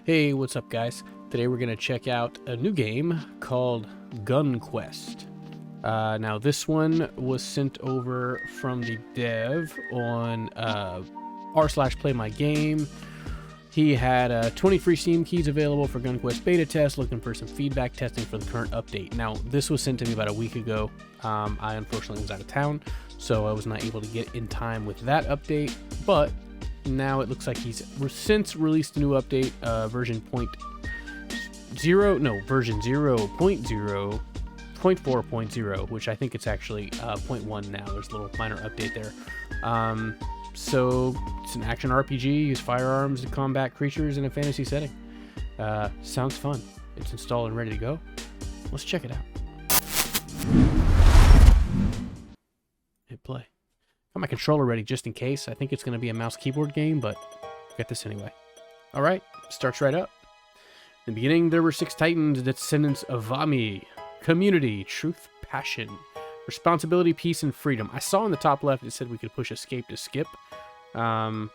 Hey, what's up guys? Today we're going to check out a new game called GunQuest. Now this one was sent over from the dev on r/playmygame. He had 20 free Steam keys available for GunQuest beta test, looking for some feedback testing for the current update. Now this was sent to me about a week ago. I unfortunately was out of town, so I was not able to get in time with that update, but now it looks like he's since released a new update, version 0.4.0, which I think it's actually 0.1 now. There's a little minor update there. So it's an action RPG. Use firearms to combat creatures in a fantasy setting. Sounds fun. It's installed and ready to go. Let's check it out. Hit play. Got my controller ready just in case. I think it's going to be a mouse keyboard game, but I'll get this anyway. All right, starts right up. In the beginning, there were 6 titans, descendants of Vami. Community, truth, passion, responsibility, peace, and freedom. I saw in the top left it said we could push escape to skip. But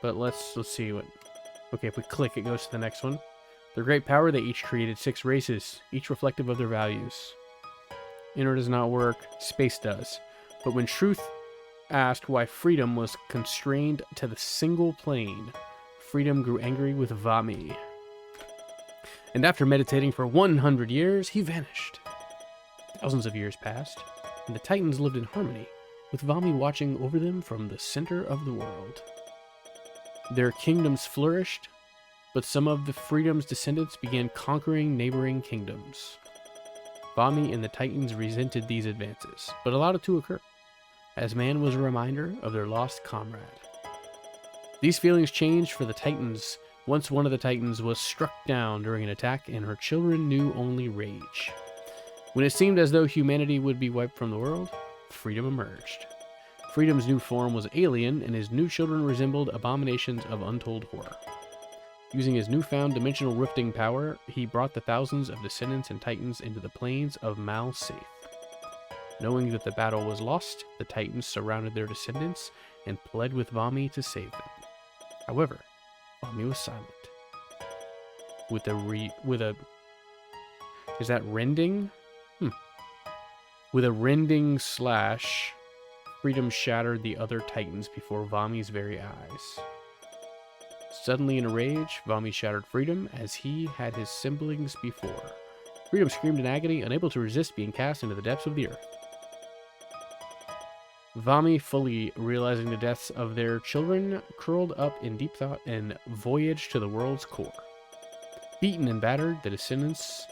let's see what. Okay, if we click, it goes to the next one. Their great power, they each created 6 races, each reflective of their values. Inner does not work. Space does. But when truth asked why freedom was constrained to the single plane, freedom grew angry with Vami. And after meditating for 100 years, he vanished. Thousands of years passed, and the Titans lived in harmony, with Vami watching over them from the center of the world. Their kingdoms flourished, but some of the freedom's descendants began conquering neighboring kingdoms. Vami and the Titans resented these advances, but allowed it to occur, as man was a reminder of their lost comrade. These feelings changed for the Titans once one of the Titans was struck down during an attack and her children knew only rage. When it seemed as though humanity would be wiped from the world, freedom emerged. Freedom's new form was alien, and his new children resembled abominations of untold horror. Using his newfound dimensional rifting power, he brought the thousands of descendants and Titans into the plains of Mal Safe. Knowing that the battle was lost, the Titans surrounded their descendants and pled with Vami to save them. However, Vami was silent. Is that rending? With a rending slash, freedom shattered the other Titans before Vami's very eyes. Suddenly in a rage, Vami shattered freedom as he had his siblings before. Freedom screamed in agony, unable to resist being cast into the depths of the earth. Vami, fully realizing the deaths of their children, curled up in deep thought and voyaged to the world's core. Beaten and battered, the descendants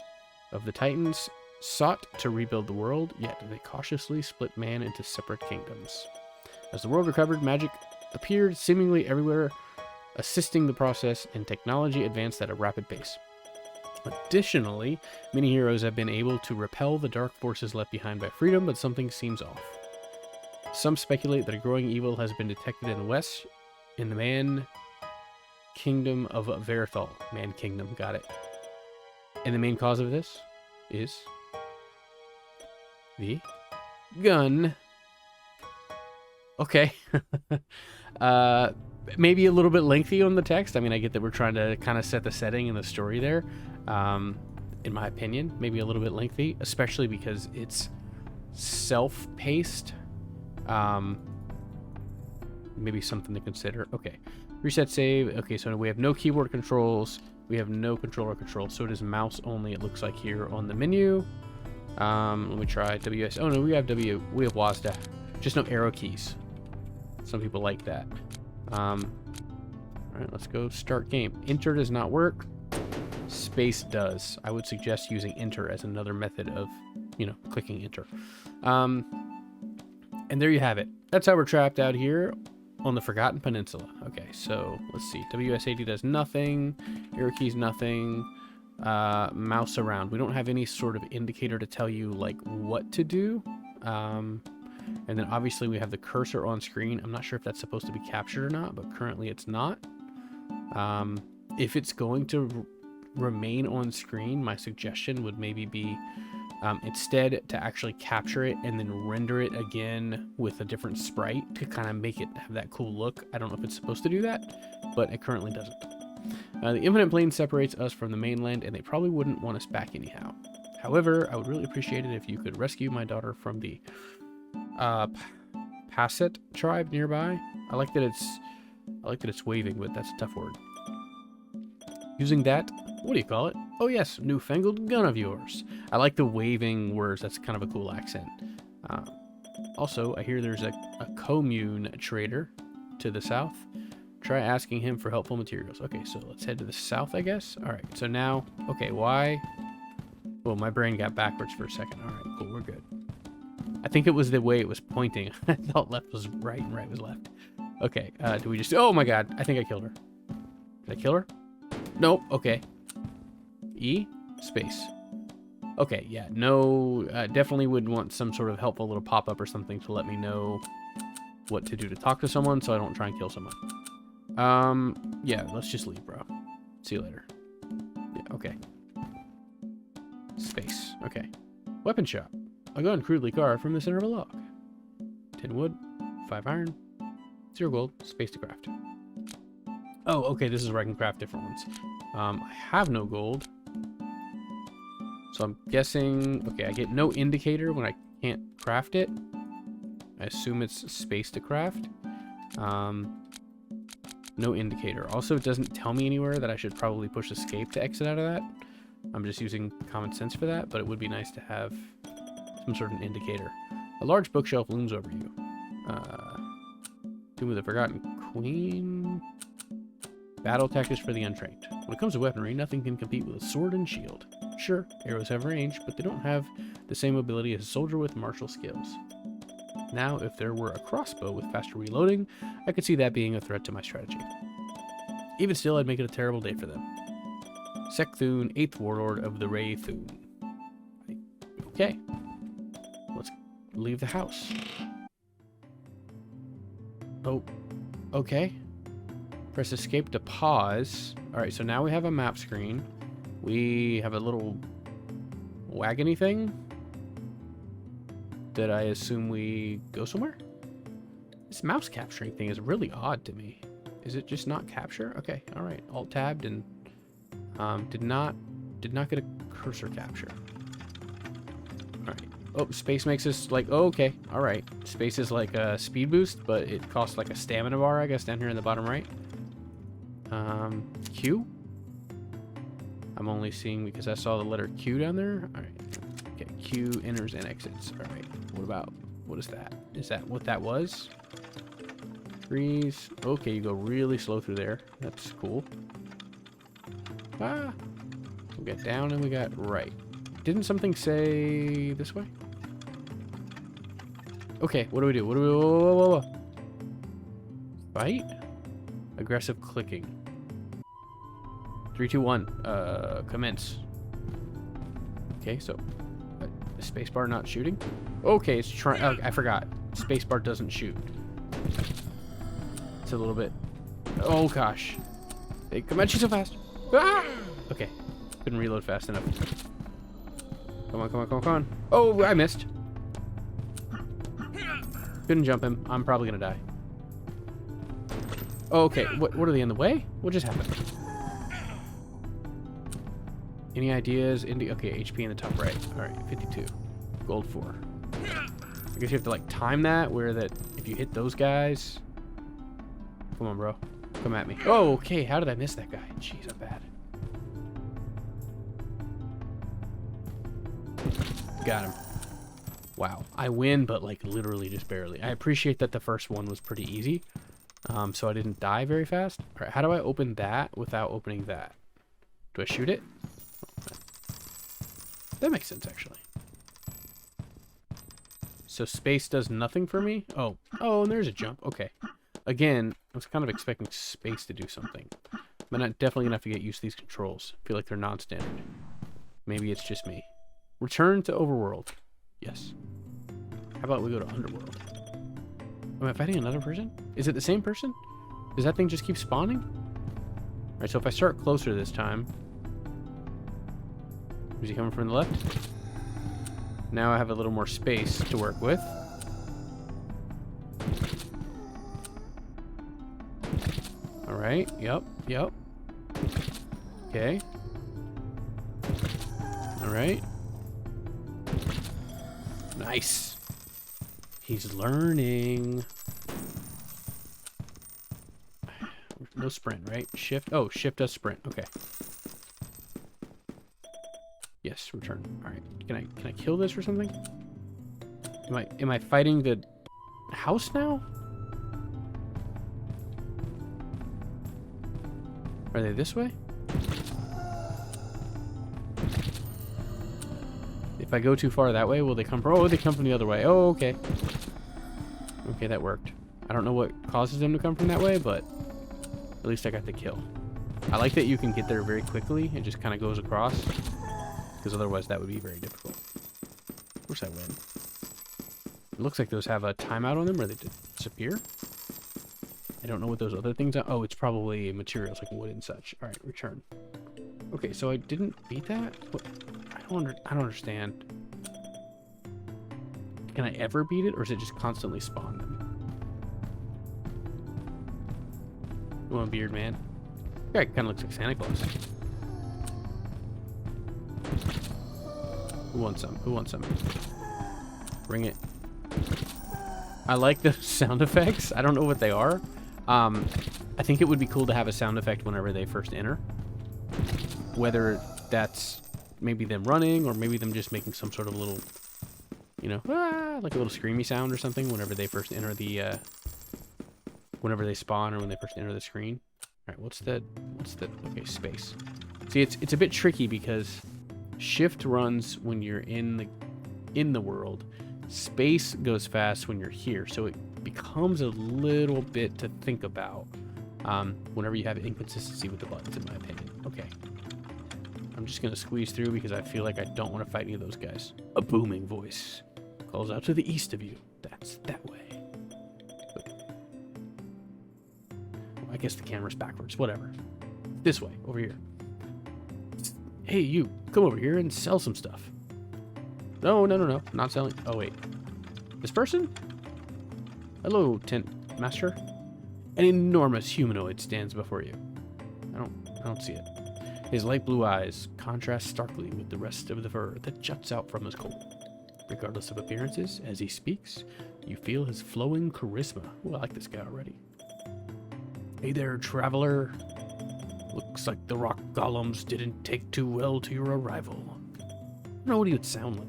of the Titans sought to rebuild the world, yet they cautiously split man into separate kingdoms. As the world recovered, magic appeared seemingly everywhere, assisting the process, and technology advanced at a rapid pace. Additionally, many heroes have been able to repel the dark forces left behind by freedom, but something seems off. Some speculate that a growing evil has been detected in the west, in the Man Kingdom of Verithal. Man Kingdom, got it. And the main cause of this is the gun. Okay. Maybe a little bit lengthy on the text. I mean, I get that we're trying to kind of set the setting and the story there. In my opinion, maybe a little bit lengthy, especially because it's self-paced. Maybe something to consider. Okay, reset save. Okay, so we have no keyboard controls, we have no controller controls, so it is mouse only, it looks like, here on the menu. Let me try WS. Oh no, we have WASD, just no arrow keys. Some people like that. All right, let's go start game. Enter does not work, space does. I would suggest using enter as another method of, clicking enter. And there you have it. That's how we're trapped out here on the Forgotten Peninsula. Okay, so let's see. WSAD does nothing. Arrow keys, nothing. Mouse around. We don't have any sort of indicator to tell you, like, what to do. And then obviously we have the cursor on screen. I'm not sure if that's supposed to be captured or not, but currently it's not. If it's going to remain on screen, my suggestion would maybe be instead to actually capture it and then render it again with a different sprite to kind of make it have that cool look. I don't know if it's supposed to do that, but it currently doesn't. The infinite plane separates us from the mainland, and they probably wouldn't want us back anyhow. However, I would really appreciate it if you could rescue my daughter from the Passet tribe nearby. I like that it's waving, but that's a tough word. Using that, what do you call it? Oh yes, newfangled gun of yours. I like the waving words. That's kind of a cool accent. Also, I hear there's a commune trader to the south. Try asking him for helpful materials. Okay, so let's head to the south, I guess. All right, so now, okay, why? Well, my brain got backwards for a second. All right, cool, we're good. I think it was the way it was pointing. I thought left was right and right was left. Okay, do we just... Oh my god, I think I killed her. Did I kill her? Nope, okay. E? Space. Okay, yeah, no, definitely would want some sort of helpful little pop-up or something to let me know what to do to talk to someone so I don't try and kill someone. Yeah, let's just leave, bro. See you later. Yeah, okay. Space, okay. Weapon shop. A gun crudely carved from the center of a log. 10 wood, 5 iron, 0 gold, space to craft. Oh, okay, this is where I can craft different ones. I have no gold. So I'm guessing, okay, I get no indicator when I can't craft it. I assume it's space to craft. No indicator. Also, it doesn't tell me anywhere that I should probably push escape to exit out of that. I'm just using common sense for that, but it would be nice to have some sort of indicator. A large bookshelf looms over you. Tomb of the Forgotten Queen. Battle tactics for the untrained. When it comes to weaponry, nothing can compete with a sword and shield. Sure, arrows have range, but they don't have the same ability as a soldier with martial skills. Now, if there were a crossbow with faster reloading, I could see that being a threat to my strategy. Even still, I'd make it a terrible day for them. Sekthun, 8th Warlord of the Raythun. Okay. Let's leave the house. Oh, okay. Press escape to pause. Alright, so now we have a map screen. We have a little wagony thing that I assume we go somewhere? This mouse capturing thing is really odd to me. Is it just not capture? Okay, alright. Alt-tabbed and did not get a cursor capture. Alright. Oh, space makes us like, oh, okay, alright. Space is like a speed boost, but it costs like a stamina bar, I guess, down here in the bottom right. Q? I'm only seeing because I saw the letter Q down there. Alright. Okay, Q enters and exits. Alright. What is that? Is that what that was? Freeze. Okay, you go really slow through there. That's cool. Ah! We got down and we got right. Didn't something say this way? Okay, what do we do? What do we... Whoa. Fight? Aggressive clicking. 3, 2, 1. Commence. Okay, so the spacebar not shooting. Okay, it's trying. Oh, I forgot. Spacebar doesn't shoot. It's a little bit. Oh gosh, they come at you so fast. Ah! Okay, couldn't reload fast enough. Come on. Oh, I missed. Couldn't jump him. I'm probably gonna die. Oh, okay, what are they in the way? What just happened? Any ideas? Okay, HP in the top right. Alright, 52. Gold 4. I guess you have to like time that where that if you hit those guys. Come on, bro. Come at me. Oh, okay. How did I miss that guy? Jeez, I'm bad. Got him. Wow. I win, but like literally just barely. I appreciate that the first one was pretty easy. So I didn't die very fast. Alright, how do I open that without opening that? Do I shoot it? That makes sense, actually. So space does nothing for me? Oh, and there's a jump. Okay. Again, I was kind of expecting space to do something. But I'm definitely going to have to get used to these controls. I feel like they're non-standard. Maybe it's just me. Return to Overworld. Yes. How about we go to Underworld? Am I fighting another person? Is it the same person? Does that thing just keep spawning? Alright, so if I start closer this time... Is he coming from the left? Now I have a little more space to work with. Alright, yep. Okay. Alright. Nice. He's learning. No sprint, right? Shift. Oh, shift does sprint. Okay. Yes, return. Alright. Can I kill this or something? Am I fighting the house now? Are they this way? If I go too far that way, will they come from... Oh, they come from the other way. Oh, okay. Okay, that worked. I don't know what causes them to come from that way, but at least I got the kill. I like that you can get there very quickly. It just kind of goes across. Because otherwise that would be very difficult. Of course I win. It looks like those have a timeout on them, or they disappear. I don't know what those other things are. Oh, it's probably materials like wood and such. All right, return. Okay, so I didn't beat that? What? I don't understand. Can I ever beat it, or is it just constantly spawn them? You want a beard, man? Guy kind of looks like Santa Claus. Who wants some? Who wants some? Bring it. I like the sound effects. I don't know what they are. I think it would be cool to have a sound effect whenever they first enter. Whether that's maybe them running, or maybe them just making some sort of little, you know, like a little screamy sound or something whenever they first enter the, whenever they spawn or when they first enter the screen. All right, what's the, okay, space. See, it's a bit tricky because shift runs when you're in the world. Space goes fast when you're here, so it becomes a little bit to think about whenever you have inconsistency with the buttons, in my opinion. Okay. I'm just going to squeeze through because I feel like I don't want to fight any of those guys. A booming voice calls out to the east of you. That's that way. Okay. Well, I guess the camera's backwards. Whatever. This way. Over here. Hey, you. Come over here and sell some stuff. No. Not selling. Oh, wait. This person? Hello, tent master. An enormous humanoid stands before you. I don't see it. His light blue eyes contrast starkly with the rest of the fur that juts out from his coat. Regardless of appearances, as he speaks, you feel his flowing charisma. Ooh, I like this guy already. Hey there, traveler. Looks like the rock golems didn't take too well to your arrival. I don't know what he would sound like.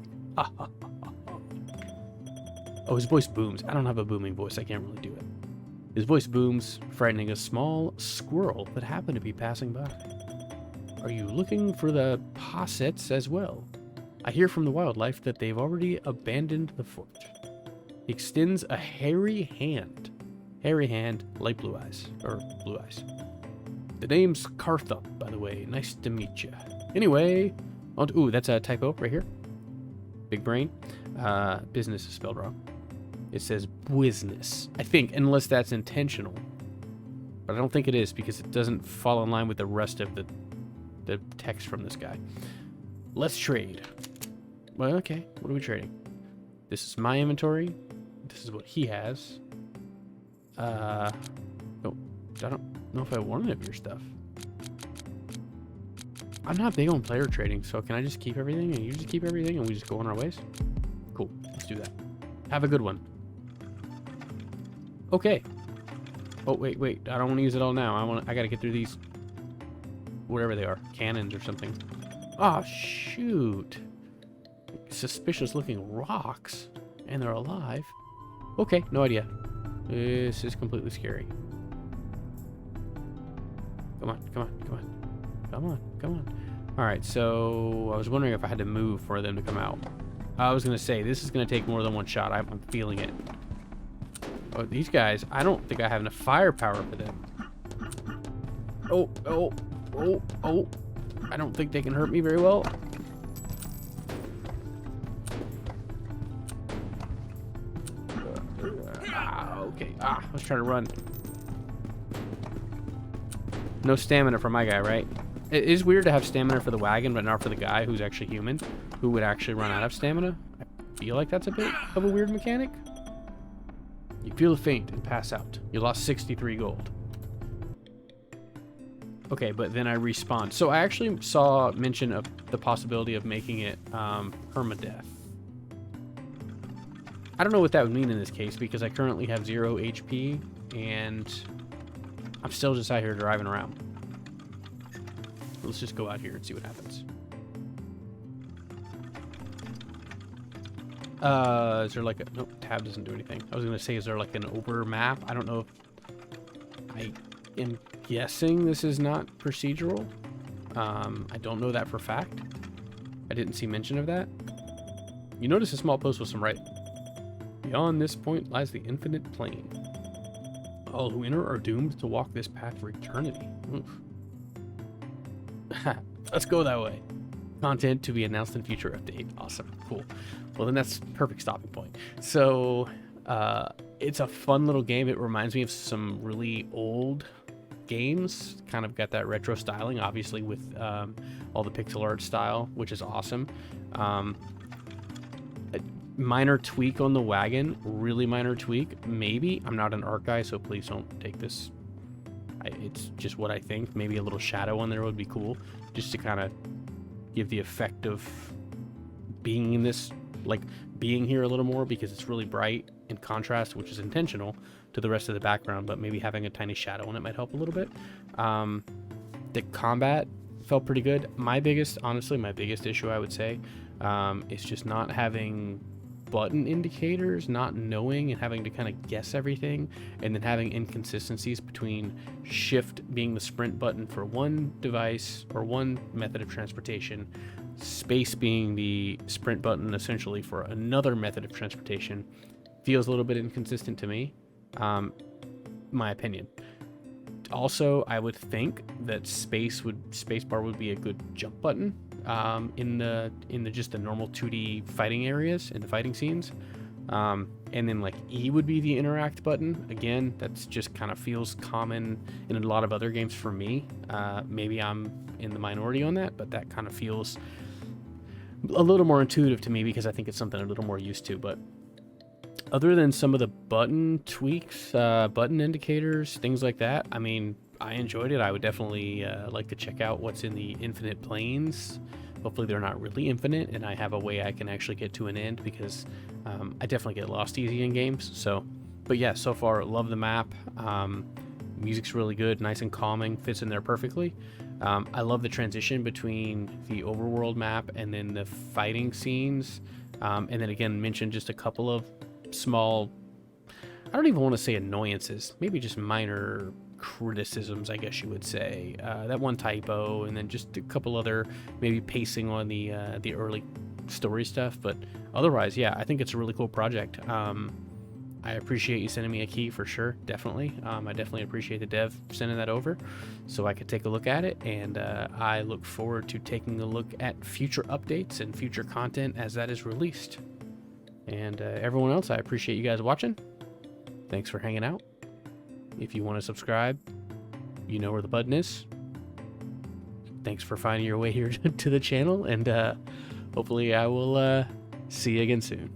Oh, his voice booms. I don't have a booming voice. I can't really do it. His voice booms, frightening a small squirrel that happened to be passing by. Are you looking for the possets as well? I hear from the wildlife that they've already abandoned the fort. He extends a hairy hand. Hairy hand, light blue eyes. Or blue eyes. The name's Carthup, by the way. Nice to meet you. Anyway, ooh, that's a typo right here. Big brain. Business is spelled wrong. It says business. I think, unless that's intentional. But I don't think it is because it doesn't fall in line with the rest of the text from this guy. Let's trade. Well, okay. What are we trading? This is my inventory. This is what he has. Oh, I don't know if I want any of your stuff. I'm not big on player trading, so can I just keep everything and you just keep everything and we just go on our ways? Cool. Let's do that. Have a good one. Okay. Oh, wait. I don't want to use it all now. I gotta get through these, whatever they are, cannons or something. Oh, shoot. Suspicious looking rocks. And they're alive. Okay, no idea. This is completely scary. Come on. Alright, so I was wondering if I had to move for them to come out. I was going to say, this is going to take more than one shot. I'm feeling it. Oh, these guys, I don't think I have enough firepower for them. Oh. I don't think they can hurt me very well. Okay. I was trying to run. No stamina for my guy, right? It is weird to have stamina for the wagon, but not for the guy who's actually human, who would actually run out of stamina. I feel like that's a bit of a weird mechanic. You feel faint and pass out. You lost 63 gold. Okay, but then I respawn. So I actually saw mention of the possibility of making it permadeath. I don't know what that would mean in this case because I currently have 0 HP and I'm still just out here driving around. Let's just go out here and see what happens. Is there like a... Nope, tab doesn't do anything. I was going to say, is there like an over map? I don't know if... I am guessing this is not procedural. I don't know that for fact. I didn't see mention of that. You notice a small post with some writing. Beyond this point lies the infinite plane. All who enter are doomed to walk this path for eternity. Let's go that way. Content to be announced in future update. Awesome. Cool. Well, then that's perfect stopping point. So, it's a fun little game. It reminds me of some really old games. Kind of got that retro styling, obviously, with all the pixel art style, which is awesome. A minor tweak on the wagon, really minor tweak. Maybe. I'm not an art guy, so please don't take this. It's just what I think. Maybe a little shadow on there would be cool, just to kind of give the effect of being in this, like being here a little more, because it's really bright in contrast, which is intentional to the rest of the background, but maybe having a tiny shadow on it might help a little bit. The combat felt pretty good. Honestly, my biggest issue, I would say, is just not having button indicators, not knowing and having to kind of guess everything, and then having inconsistencies between shift being the sprint button for one device or one method of transportation, space being the sprint button essentially for another method of transportation. Feels a little bit inconsistent to me, my opinion. Also, I would think that spacebar would be a good jump button in the just the normal 2D fighting areas, in the fighting scenes. And then like E would be the interact button. Again, that's just kind of feels common in a lot of other games for me. Maybe I'm in the minority on that, but that kind of feels a little more intuitive to me because I think it's something I'm a little more used to. But other than some of the button tweaks, button indicators, things like that, I mean, I enjoyed it. I would definitely like to check out what's in the infinite planes. Hopefully they're not really infinite and I have a way I can actually get to an end, because I definitely get lost easy in games. So, but yeah, so far, love the map. Music's really good, nice and calming, fits in there perfectly. I love the transition between the overworld map and then the fighting scenes. And then again, mention just a couple of small, I don't even want to say annoyances, maybe just minor criticisms, I guess you would say. That one typo, and then just a couple other maybe pacing on the early story stuff. But otherwise, yeah, I think it's a really cool project. I appreciate you sending me a key for sure, definitely. I definitely appreciate the dev sending that over so I could take a look at it, and I look forward to taking a look at future updates and future content as that is released. And everyone else, I appreciate you guys watching. Thanks for hanging out. If you want to subscribe, you know where the button is. Thanks for finding your way here to the channel, and hopefully I will see you again soon.